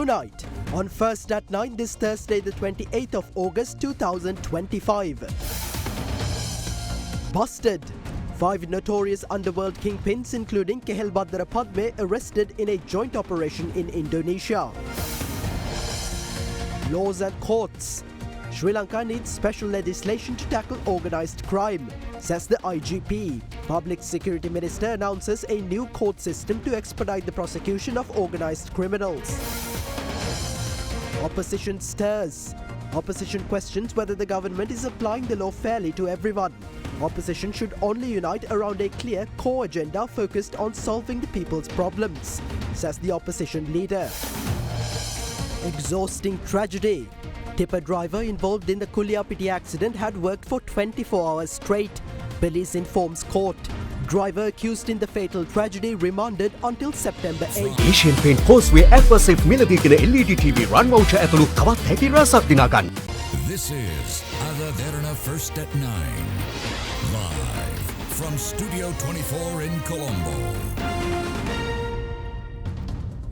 Tonight, on First at 9 this Thursday the 28th of August 2025. Busted! 5 notorious underworld kingpins including Kehelbadara Padme arrested in a joint operation in Indonesia. Laws and courts. Sri Lanka needs special legislation to tackle organised crime, says the IGP. Public Security Minister announces a new court system to expedite the prosecution of organised criminals. Opposition stirs. Opposition questions whether the government is applying the law fairly to everyone. Opposition should only unite around a clear core agenda focused on solving the people's problems, says the opposition leader. Exhausting tragedy. Tipper driver involved in the Kuliapiti accident had worked for 24 hours straight, police informs court. Driver accused in the fatal tragedy remanded until September 8. Asian Paint Causeway Aquasafe මිලදීගෙන LED TV run voucher ඇතුළු තවත් හැකි රසක් දිනා ගන්න. This is Derana First at 9. Live from Studio 24 in Colombo.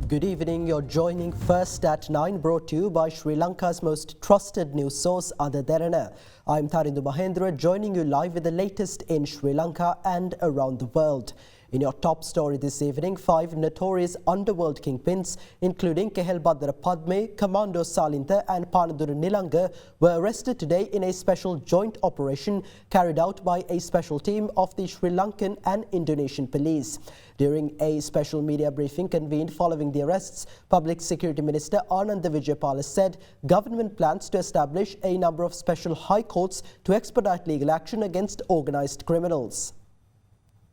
Good evening, you're joining First at 9, brought to you by Sri Lanka's most trusted news source, Derana. I'm Tharindu Mahendra, joining you live with the latest in Sri Lanka and around the world. In your top story this evening, 5 notorious underworld kingpins, including Kehelbadara Padme, Commando Salintha and Panadura Nilanga, were arrested today in a special joint operation carried out by a special team of the Sri Lankan and Indonesian police. During a special media briefing convened following the arrests, Public Security Minister Ananda Vijayapala said government plans to establish a number of special high courts to expedite legal action against organised criminals.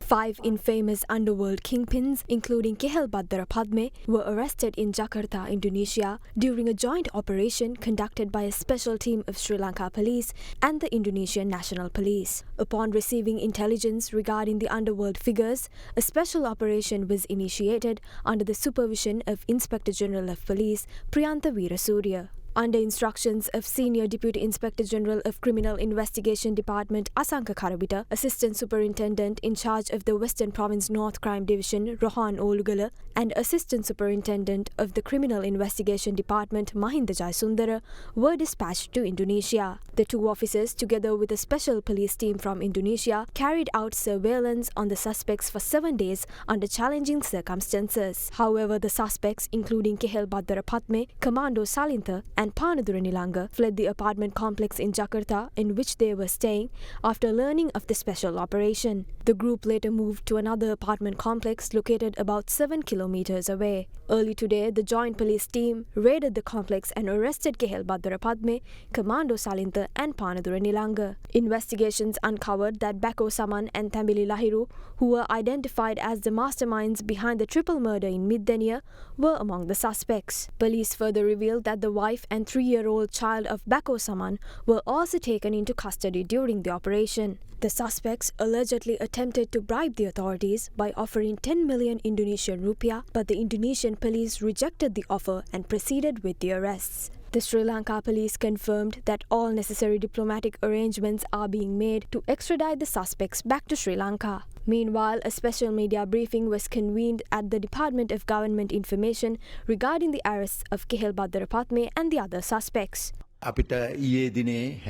5 infamous underworld kingpins, including Kehelbadara Padme, were arrested in Jakarta, Indonesia, during a joint operation conducted by a special team of Sri Lanka Police and the Indonesian National Police. Upon receiving intelligence regarding the underworld figures, a special operation was initiated under the supervision of Inspector General of Police Priyantha Weerasurya. Under instructions of Senior Deputy Inspector General of Criminal Investigation Department Asanka Karabita, Assistant Superintendent in charge of the Western Province North Crime Division Rohan Olugala, and Assistant Superintendent of the Criminal Investigation Department Mahinda Jayasundara were dispatched to Indonesia. The 2 officers, together with a special police team from Indonesia, carried out surveillance on the suspects for 7 days under challenging circumstances. However, the suspects, including Kehelbadara Padme, Commando Salintha and Panadura Nilanga, fled the apartment complex in Jakarta in which they were staying after learning of the special operation. The group later moved to another apartment complex located about 7 kilometers away. Early today, the joint police team raided the complex and arrested Kehelbadara Padme, Commando Salintha and Panadura Nilanga. Investigations uncovered that Bako Saman and Thambili Lahiru, who were identified as the masterminds behind the triple murder in Middenia, were among the suspects. Police further revealed that the wife and 3-year-old child of Bako Saman were also taken into custody during the operation. The suspects allegedly attempted to bribe the authorities by offering 10 million Indonesian rupiah, but the Indonesian police rejected the offer and proceeded with the arrests. The Sri Lanka police confirmed that all necessary diplomatic arrangements are being made to extradite the suspects back to Sri Lanka. Meanwhile, a special media briefing was convened at the Department of Government Information regarding the arrests of Kehelbadara Padme and the other suspects.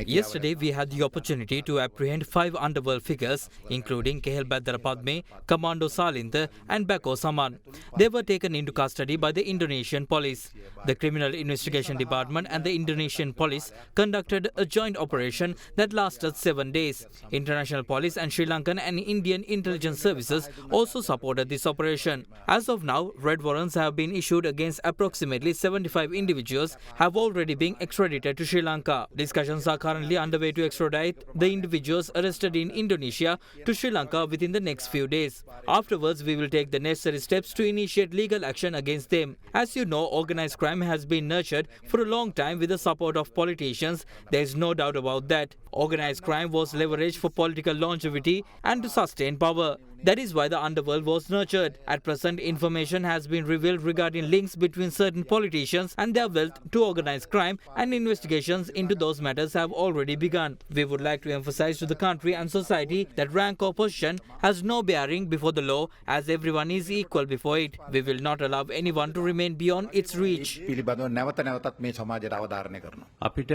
Yesterday, we had the opportunity to apprehend 5 underworld figures, including Kehelbadara Padme, Commando Salintha and Bako Saman. They were taken into custody by the Indonesian police. The Criminal Investigation Department and the Indonesian police conducted a joint operation that lasted 7 days. International police and Sri Lankan and Indian intelligence services also supported this operation. As of now, red warrants have been issued against approximately 75 individuals have already been extradited to Sri Lanka. Discussions are currently underway to extradite the individuals arrested in Indonesia to Sri Lanka within the next few days. Afterwards, we will take the necessary steps to initiate legal action against them. As you know, organized crime has been nurtured for a long time with the support of politicians. There is no doubt about that. Organized crime was leveraged for political longevity and to sustain power. That is why the underworld was nurtured. At present, information has been revealed regarding links between certain politicians and their wealth to organized crime, and investigations into those matters have already begun. We would like to emphasize to the country and society that rank or position has no bearing before the law, as everyone is equal before it. We will not allow anyone to remain beyond its reach. පිළිබඳව නැවත නැවතත් මේ සමාජයට අවධාරණය කරනවා. අපිට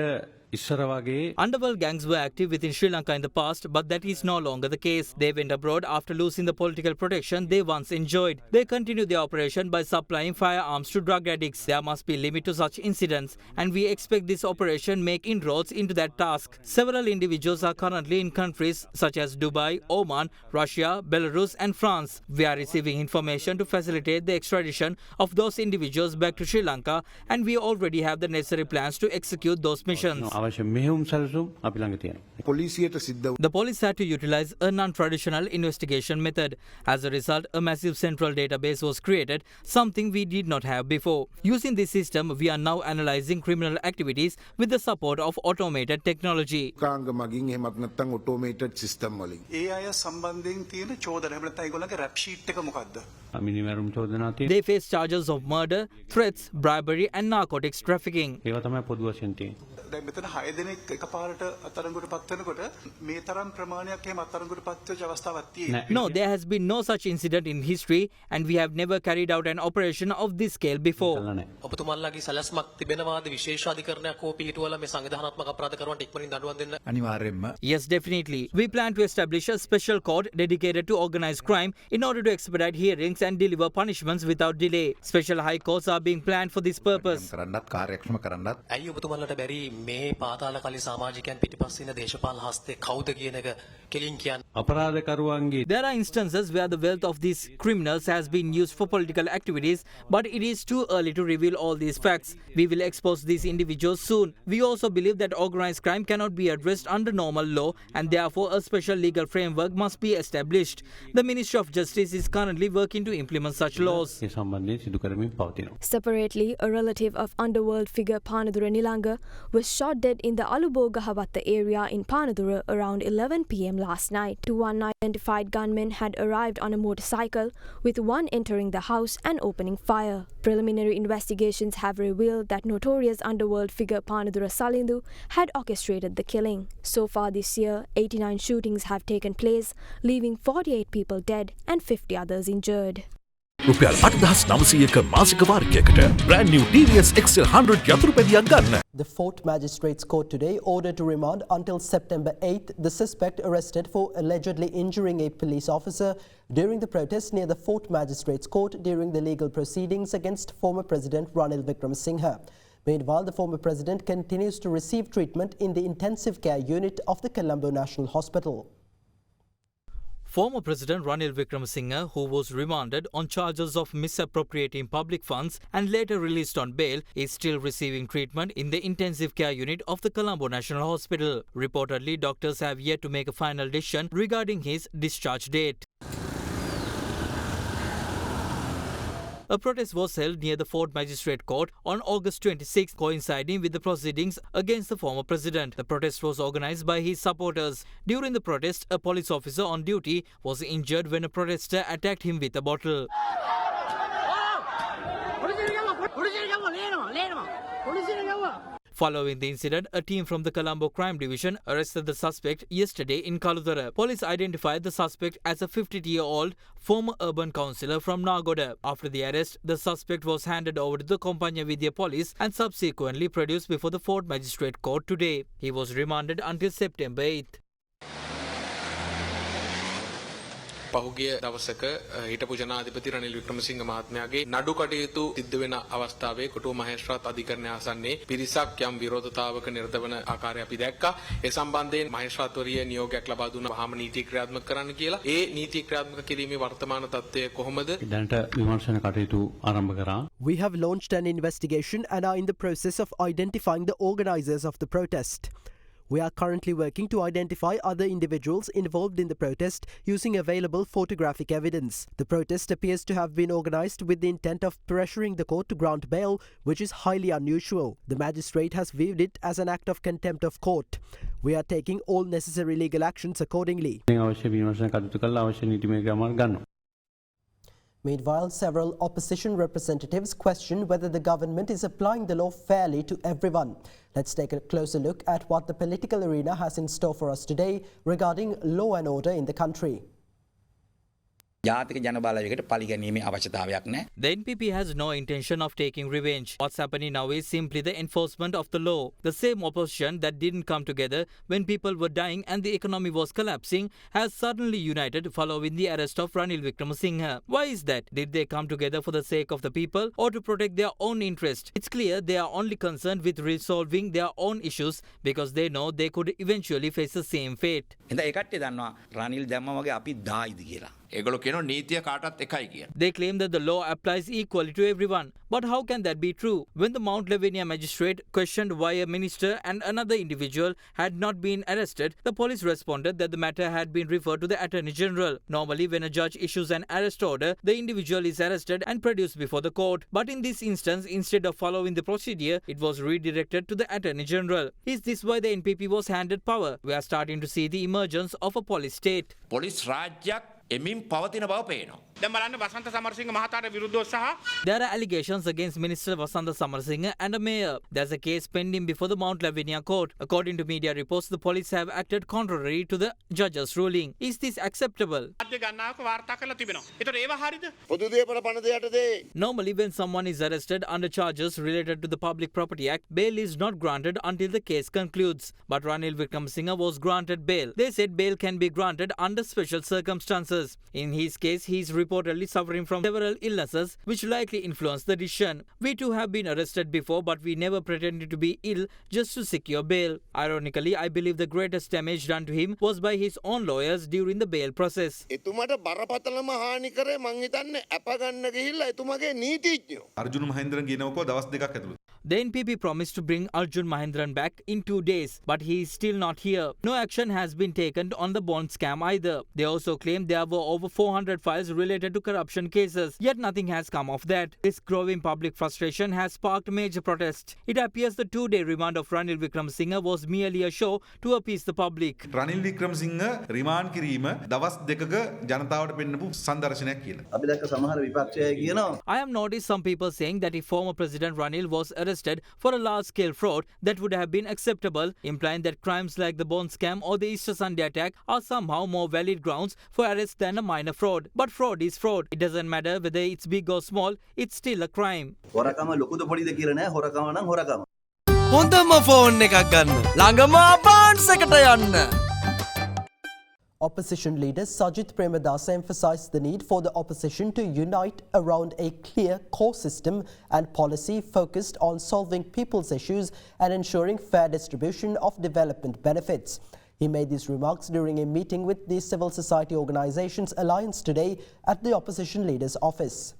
ඉස්සර වගේ Underworld gangs were active within Sri Lanka in the past, but that is no longer the case. They went abroad after losing the political protection they once enjoyed. They continue their operation by supplying firearms to drug addicts. There must be limit to such incidents, and we expect this operation make inroads into that task. Several individuals are currently in countries such as Dubai, Oman, Russia, Belarus and France. We are receiving information to facilitate the extradition of those individuals back to Sri Lanka, and we already have the necessary plans to execute those missions. අවශ්‍ය මෙහෙයුම් සැලසුම් අපි ළඟ තියෙනවා. පොලිසියට සිද්ධ The police had to utilize a non-traditional investigation method. As a result, a massive central database was created, something we did not have before. Using this system, we are now analyzing criminal activities with the support of automated technology. කාංග මගින් එහෙමත් නැත්නම් automated system වලින් ඒ අය සම්බන්ධයෙන් තියෙන චෝදන එහෙම නැත්නම් ඒගොල්ලන්ගේ රැප් ෂීට් එක මොකද්ද? මිනිමරුම් චෝදනා තියෙනවා. They face charges of murder, threats, bribery and narcotics trafficking. ඒවා තමයි පොදු වශයෙන් තියෙන්නේ. දැන් මෙතන 6 දෙනෙක් එකපාරට අත්අඩංගුවට පත් වෙනකොට මේ තරම් ප්‍රමාණයක් එහෙම අත්අඩංගුවට පත් වෙච්ච අවස්ථාවක් තියෙනවා. No, there has been no such incident in history, and we have never carried out an operation of this scale before. ඔබතුමාලගේ සැලැස්මක් තිබෙනවාද විශේෂ අධිකරණයක් හෝ පිහිටුවලා මේ සංවිධානාත්මක අපරාධකරුවන්ට ඉක්මනින් දඬුවම් දෙන්න? අනිවාර්යෙන්ම Yes, definitely. We plan to establish a special court dedicated to organized crime in order to expedite hearings and deliver punishments without delay. Special high courts are being planned for this purpose. කරන්නත් කාර්යක්ෂම කරන්නත් ඇයි ඔබතුමාලට බැරි මේ පාතාල කලි සමාජිකයන් පිටිපස්සේ ඉන්න දේශපාලන හස්තේ කවුද කියන එක කෙලින් කියන්න? අපරාධකරුවන්ගේ There are instances where the wealth of these criminals has been used for political activities, but it is too early to reveal all these facts. We will expose these individuals soon. We also believe that organized crime cannot be addressed under normal law, and therefore a special legal framework must be established. The Ministry of Justice is currently working to implement such laws. ඒ සම්බන්ධයෙන් සිදු කරමින් පවතිනවා. Separately, a relative of underworld figure Panadura Nilanga was shot dead in the Alubogahawatta area in Panadura around 11 p.m. last night. Two unidentified gunmen had arrived on a motorcycle, with one entering the house and opening fire. Preliminary investigations have revealed that notorious underworld figure Panadura Salindu had orchestrated the killing. So far this year, 89 shootings have taken place, leaving 48 people dead and 50 others injured. රුපියල් 8900ක මාසික වාරිකයකට brand new TVS XL 100 යතුරු පැදියක් ගන්න. The Fort Magistrates Court today ordered to remand until September 8th the suspect arrested for allegedly injuring a police officer during the protest near the Fort Magistrates Court during the legal proceedings against former President Ranil Wickremesinghe. Meanwhile, the former president continues to receive treatment in the intensive care unit of the Colombo National Hospital. Former President Ranil Wickremesinghe, who was remanded on charges of misappropriating public funds and later released on bail, is still receiving treatment in the intensive care unit of the Colombo National Hospital. Reportedly, doctors have yet to make a final decision regarding his discharge date. A protest was held near the Fort Magistrate Court on August 26, coinciding with the proceedings against the former president. The protest was organized by his supporters. During the protest, a police officer on duty was injured when a protester attacked him with a bottle. Following the incident, a team from the Colombo Crime Division arrested the suspect yesterday in Kaludara. Police identified the suspect as a 50-year-old former urban councillor from Nagoda. After the arrest, the suspect was handed over to the Compagnia Vidya police and subsequently produced before the Fort Magistrate Court today. He was remanded until September 8th. පහුගිය දවසක හිටපු ජනාධිපති රනිල් වික්‍රමසිංහ මහත්මයාගේ නඩු කටයුතු සිද්ධ වෙන අවස්ථාවේ කොටුව මහේස්ත්‍රාත් අධිකරණය ආසන්නයේ පිරිසක් යම් විරෝධතාවක නිරත වන ආකාරය අපි දැක්කා. ඒ සම්බන්ධයෙන් මහේස්ත්‍රාත්වරීය නියෝගයක් ලබා දුන්නා වහාම නීති ක්‍රියාත්මක කරන්න කියලා. ඒ නීති ක්‍රියාත්මක කිරීමේ වර්තමාන තත්ත්වය කොහොමද? දැනට විමර්ශන කටයුතු ආරම්භ කරා. We have launched an investigation and are in the process of identifying the organizers of the protest. We are currently working to identify other individuals involved in the protest using available photographic evidence. The protest appears to have been organised with the intent of pressuring the court to grant bail, which is highly unusual. The magistrate has viewed it as an act of contempt of court. We are taking all necessary legal actions accordingly. අවශ්‍ය විමර්ශන කටයුතු කළා අවශ්‍ය නීතිමය ක්‍රම ගන්නවා. Meanwhile, several opposition representatives question whether the government is applying the law fairly to everyone. Let's take a closer look at what the political arena has in store for us today regarding law and order in the country. ජාතික ජනබලවේගයට පරිගැනීමේ අවශ්‍යතාවයක් නැහැ. The NPP has no intention of taking revenge. What's happening now is simply the enforcement of the law. The same opposition that didn't come together when people were dying and the economy was collapsing has suddenly united following the arrest of Ranil Wickremesinghe. Why is that? Did they come together for the sake of the people or to protect their own interest? It's clear they are only concerned with resolving their own issues because they know they could eventually face the same fate. ඉතින් ඒ කට්ටිය දන්නවා රනිල් දැම්ම වගේ අපි දායිද කියලා. ඒගොල්ලෝ කියනවා නීතිය කාටවත් එකයි කියලා. They claim that the law applies equally to everyone. But how can that be true? When the Mount Lavinia magistrate questioned why a minister and another individual had not been arrested, the police responded that the matter had been referred to the Attorney General. Normally, when a judge issues an arrest order, the individual is arrested and produced before the court. But in this instance, instead of following the procedure, it was redirected to the Attorney General. Is this why the NPP was handed power? We are starting to see the emergence of a police state. Police රාජ්‍යයක් එමින් පවතින බව පේනවා. දැන් බලන්න වසන්ත සමරසිංහ මහතාට විරුද්ධව සහ There are allegations against Minister Vasantha Samarasinghe and a mayor. There's a case pending before the Mount Lavinia court. According to media reports, the police have acted contrary to the judge's ruling. Is this acceptable? අධ්‍ය ගණනාවක වාර්තා කරලා තිබෙනවා. ඒතර ඒව හරියද? පොදු දේපල පන දෙයටදී Normally, when someone is arrested under charges related to the Public Property Act, bail is not granted until the case concludes. But Ranil Wickremesinghe was granted bail. They said bail can be granted under special circumstances. In his case, he is reportedly suffering from several illnesses which likely influenced the decision. We too have been arrested before, but we never pretended to be ill just to secure bail. Ironically, I believe the greatest damage done to him was by his own lawyers during the bail process. එතුමාට බරපතලම හානි කරේ මං හිතන්නේ අප ගන්න ගිහිල්ලා එතුමාගේ නීතිඥයෝ. අර්ජුන මහේන්ද්‍රන් ගෙනවකෝ දවස් දෙකක් ඇතුළත. The NPP promised to bring Arjun Mahendran back in 2 days, but he is still not here. No action has been taken on the bond scam either. They also claim there were over 400 files related to corruption cases, yet nothing has come of that. This growing public frustration has sparked major protests. It appears the 2-day remand of Ranil Wickremesinghe was merely a show to appease the public. Ranil Wickremesinghe remand කිරීම දවස් දෙකක ජනතාවට පෙන්නපු සංදර්ශනයක් කියලා. අපි දැක්ක සමහර විපක්ෂය කියනවා I have noticed some people saying that if former President Ranil was arrested for a large-scale fraud, that would have been acceptable, implying that crimes like the bond scam or the Easter Sunday attack are somehow more valid grounds for arrest than a minor fraud. But fraud is fraud. It doesn't matter whether it's big or small, it's still a crime. හොරකම ලොකුද පොඩිද කියලා නෑ හොරකම නම් හොරකම. හොඳම phone එකක් ගන්න. ළඟම බාන්ස් එකට යන්න. Opposition leader Sajith Premadasa emphasised the need for the opposition to unite around a clear core system and policy focused on solving people's issues and ensuring fair distribution of development benefits. He made these remarks during a meeting with the Civil Society Organisations Alliance today at the opposition leader's office.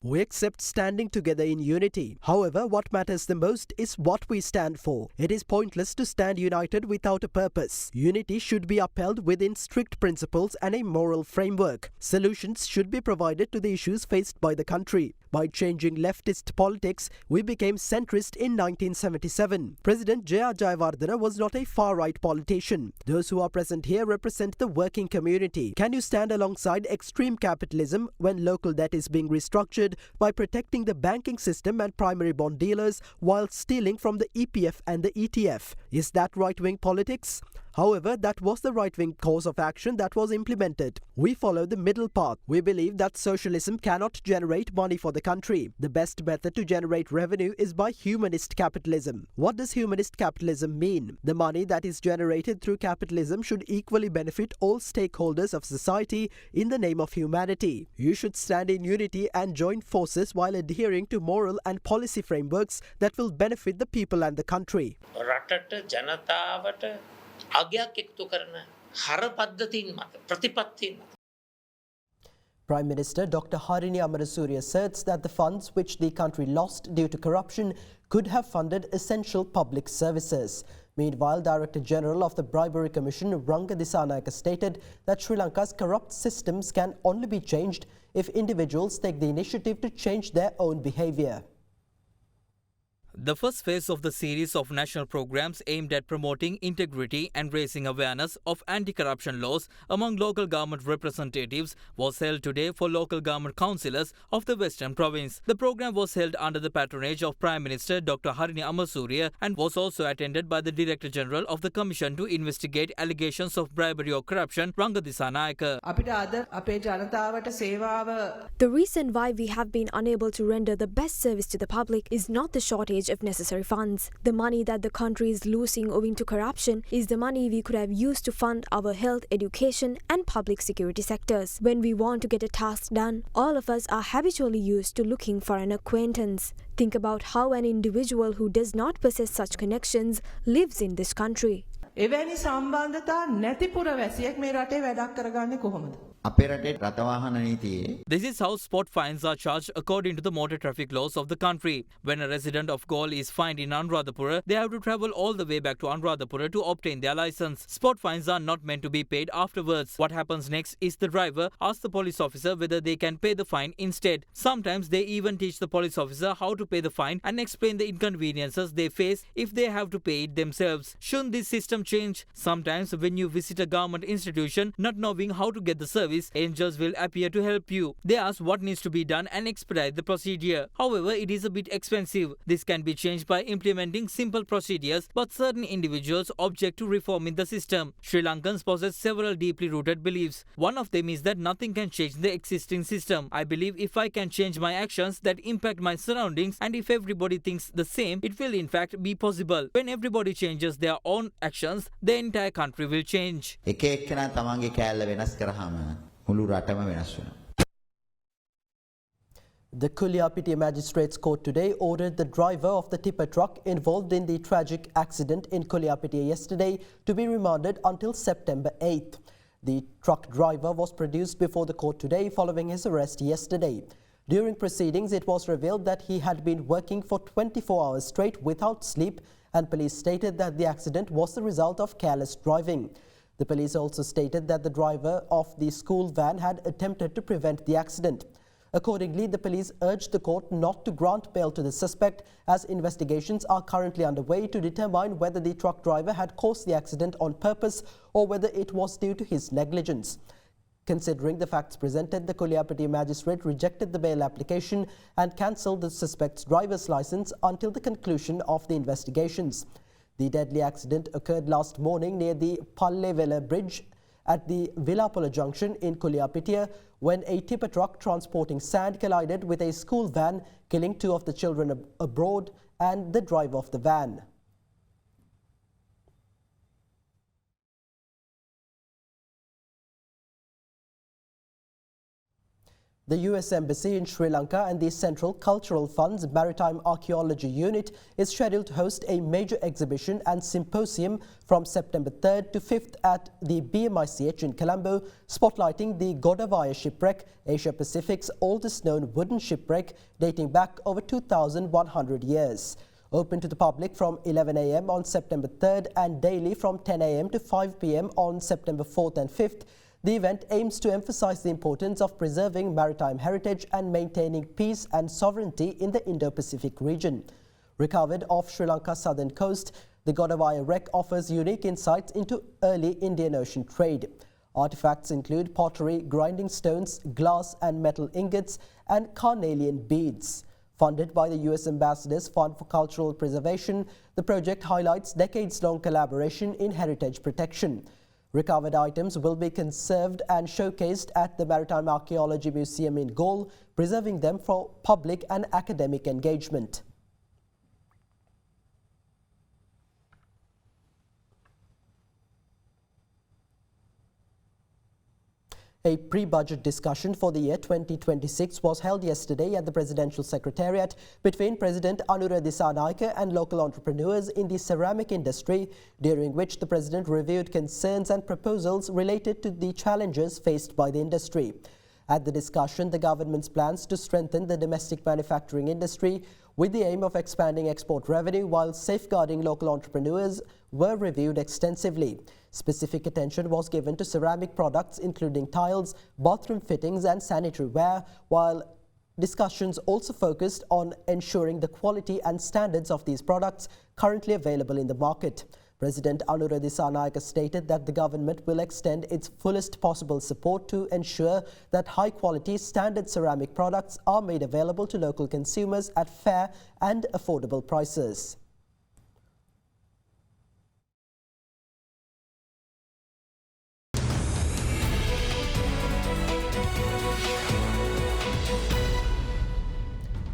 We accept standing together in unity. However, what matters the most is what we stand for. It is pointless to stand united without a purpose. Unity should be upheld within strict principles and a moral framework. Solutions should be provided to the issues faced by the country. By changing leftist politics, we became centrist in 1977. President Jaya Jayawardena was not a far-right politician. Those who are present here represent the working community. Can you stand alongside extreme capitalism when local debt is being restructured by protecting the banking system and primary bond dealers while stealing from the EPF and the ETF? Is that right-wing politics? However, that was the right-wing course of action that was implemented. We follow the middle path. We believe that socialism cannot generate money for the country. The best method to generate revenue is by humanist capitalism. What does humanist capitalism mean? The money that is generated through capitalism should equally benefit all stakeholders of society in the name of humanity. You should stand in unity and join forces while adhering to moral and policy frameworks that will benefit the people and the country. රටට ජනතාවට අගයක් එක්තු කරන හර පද්ධතීන් මත ප්‍රතිපත්තීන් මත Prime Minister Dr. Harini Amarasuri asserts that the funds which the country lost due to corruption could have funded essential public services. Meanwhile, Director General of the Bribery Commission, Lanka Disanayaka, stated that Sri Lanka's corrupt systems can only be changed if individuals take the initiative to change their own behaviour. The first phase of the series of national programs aimed at promoting integrity and raising awareness of anti-corruption laws among local government representatives was held today for local government councillors of the Western Province. The program was held under the patronage of Prime Minister Dr. Harini Amarasuri and was also attended by the Director General of the Commission to investigate allegations of bribery or corruption, Lanka Disanayaka. The reason why we have been unable to render the best service to the public is not the shortage of necessary funds. The money that the country is losing owing to corruption is the money we could have used to fund our health, education and public security sectors. When we want to get a task done, all of us are habitually used to looking for an acquaintance. Think about how an individual who does not possess such connections lives in this country. එවැනි සම්බන්ධතා නැති පුරවැසියෙක් මේ රටේ වැඩක් කරගන්නේ කොහොමද? අපේ රටේ රටවාහන නීතියේ This is how spot fines are charged according to the motor traffic laws of the country. When a resident of Galle is fined in Anuradhapura, they have to travel all the way back to Anuradhapura to obtain their license. Spot fines are not meant to be paid afterwards. What happens next is the driver asks the police officer whether they can pay the fine instead. Sometimes they even teach the police officer how to pay the fine and explain the inconveniences they face if they have to pay it themselves. Shouldn't this system change? Sometimes when you visit a government institution not knowing how to get the service, angels will appear to help you. They ask what needs to be done and expedite the procedure. However, it is a bit expensive. This can be changed by implementing simple procedures, but certain individuals object to reforming the system. Sri Lankans possess several deeply rooted beliefs. One of them is that nothing can change the existing system. I believe if I can change my actions that impact my surroundings, and if everybody thinks the same, it will in fact be possible. When everybody changes their own actions, the entire country will change. එක එක්කෙනා තමන්ගේ කෑල්ල වෙනස් කරාම මුළු රටම වෙනස් වෙනවා. The Kuliapiti Magistrates Court today ordered the driver of the tipper truck involved in the tragic accident in Kuliapiti yesterday to be remanded until September 8th. The truck driver was produced before the court today following his arrest yesterday. During proceedings, it was revealed that he had been working for 24 hours straight without sleep, and police stated that the accident was the result of careless driving. The police also stated that the driver of the school van had attempted to prevent the accident. Accordingly, the police urged the court not to grant bail to the suspect, as investigations are currently underway to determine whether the truck driver had caused the accident on purpose or whether it was due to his negligence. Considering the facts presented, the Kuliapiti magistrate rejected the bail application and cancelled the suspect's driver's license until the conclusion of the investigations. The deadly accident occurred last morning near the Pallevela Bridge at the Villapola junction in Kuliapiti when a tipper truck transporting sand collided with a school van, killing 2 of the children aboard and the driver of the van. The US Embassy in Sri Lanka and the Central Cultural Fund's Maritime Archaeology Unit is scheduled to host a major exhibition and symposium from September 3rd to 5th at the BMICH in Colombo, spotlighting the Godavaya shipwreck, Asia Pacific's oldest known wooden shipwreck dating back over 2,100 years. Open to the public from 11 a.m. on September 3rd and daily from 10 a.m. to 5 p.m. on September 4th and 5th. The event aims to emphasize the importance of preserving maritime heritage and maintaining peace and sovereignty in the Indo-Pacific region. Recovered off Sri Lanka's southern coast, the Godavaya wreck offers unique insights into early Indian Ocean trade. Artifacts include pottery, grinding stones, glass and metal ingots, and carnelian beads. Funded by the US Ambassador's Fund for Cultural Preservation, the project highlights decades-long collaboration in heritage protection. Recovered items will be conserved and showcased at the Maritime Archaeology Museum in Galle, preserving them for public and academic engagement. A pre-budget discussion for the year 2026 was held yesterday at the Presidential Secretariat between President Anura Disanayaka and local entrepreneurs in the ceramic industry, during which the President reviewed concerns and proposals related to the challenges faced by the industry. At the discussion, the government's plans to strengthen the domestic manufacturing industry with the aim of expanding export revenue while safeguarding local entrepreneurs were reviewed extensively. Specific attention was given to ceramic products including tiles, bathroom fittings and sanitary ware, while discussions also focused on ensuring the quality and standards of these products currently available in the market. President Anura Dissanayake stated that the government will extend its fullest possible support to ensure that high-quality standard ceramic products are made available to local consumers at fair and affordable prices.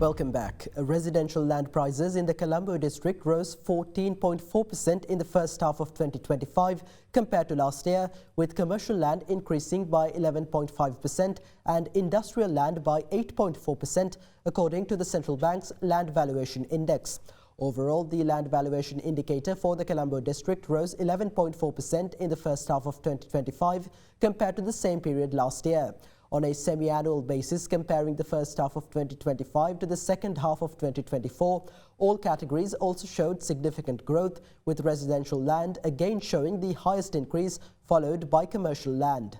Welcome back. Residential land prices in the Colombo district rose 14.4% in the first half of 2025 compared to last year, with commercial land increasing by 11.5% and industrial land by 8.4%, according to the Central Bank's Land Valuation Index. Overall, the land valuation indicator for the Colombo district rose 11.4% in the first half of 2025 compared to the same period last year. On a semi-annual basis, comparing the first half of 2025 to the second half of 2024, all categories also showed significant growth, with residential land again showing the highest increase, followed by commercial land.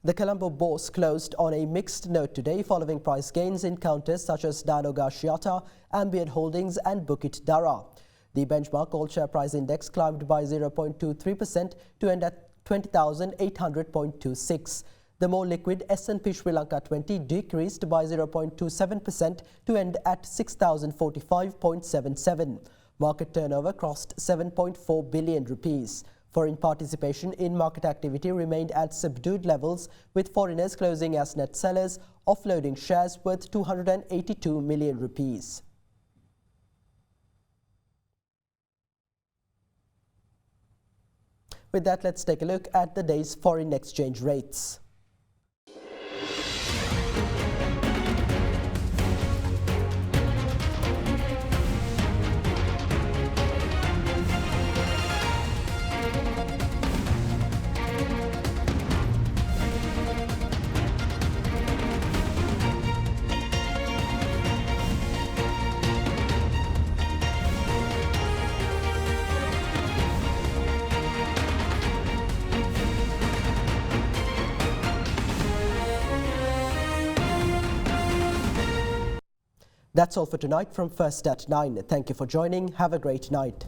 The Colombo Bourse closed on a mixed note today following price gains in counters such as Danoga Shiata, Ambient Holdings and Bukit Dara. The benchmark all-share price index climbed by 0.23% to end at 20,800.26. The more liquid S&P Sri Lanka 20 decreased by 0.27% to end at 6,045.77. Market turnover crossed 7.4 billion rupees. Foreign participation in market activity remained at subdued levels, with foreigners closing as net sellers, offloading shares worth 282 million rupees. With that, let's take a look at the day's foreign exchange rates. That's all for tonight from First at 9. Thank you for joining. Have a great night.